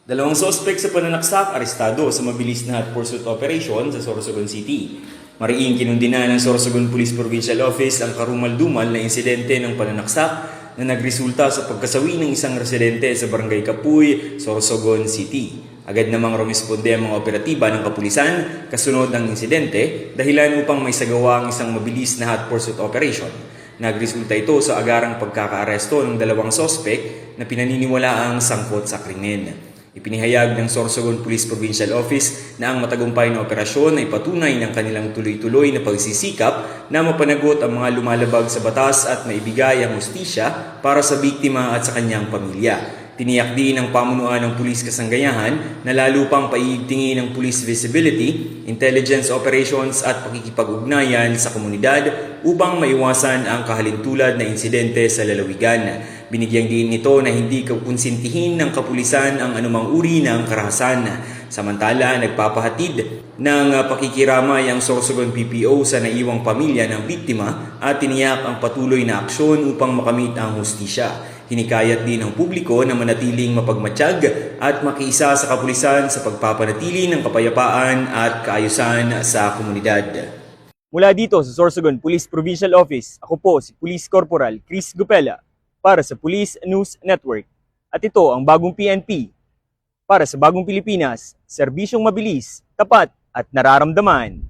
Dalawang sospek sa pananaksak arestado sa mabilis na hot pursuit operation sa Sorsogon City. Mariing kinundina ng Sorsogon Police Provincial Office ang karumal-dumal na insidente ng pananaksak na nagresulta sa pagkasawi ng isang residente sa Barangay Kapuy, Sorsogon City. Agad namang rumisponde ang mga operatiba ng kapulisan kasunod ng insidente dahilan upang may sagawa ang isang mabilis na hot pursuit operation. Nagresulta ito sa agarang pagkakaaresto ng dalawang sospek na pinaniniwalaang sangkot sa krimen. Ipinahayag ng Sorsogon Police Provincial Office na ang matagumpay na operasyon ay patunay ng kanilang tuloy-tuloy na pagsisikap na mapanagot ang mga lumalabag sa batas at maibigay ang hustisya para sa biktima at sa kanyang pamilya. Tiniyak din ng pamunuan ng pulis kasanggayahan na lalo pang paiigtingin ang police visibility, intelligence operations at pakikipag-ugnayan sa komunidad upang maiwasan ang kahalintulad na insidente sa lalawigan. Binigyang din nito na hindi kukonsintihin ng kapulisan ang anumang uri ng karahasan. Samantala, nagpapahatid ng pakikiramay ang Sorsogon PPO sa naiwang pamilya ng biktima at tiniyak ang patuloy na aksyon upang makamit ang hustisya. Hinikayat din ng publiko na manatiling mapagmatsyag at makiisa sa kapulisan sa pagpapanatili ng kapayapaan at kaayusan sa komunidad. Mula dito sa Sorsogon Police Provincial Office, ako po si Police Corporal Chris Gupela para sa Police News Network. At ito ang bagong PNP para sa bagong Pilipinas, serbisyong mabilis, tapat at nararamdaman.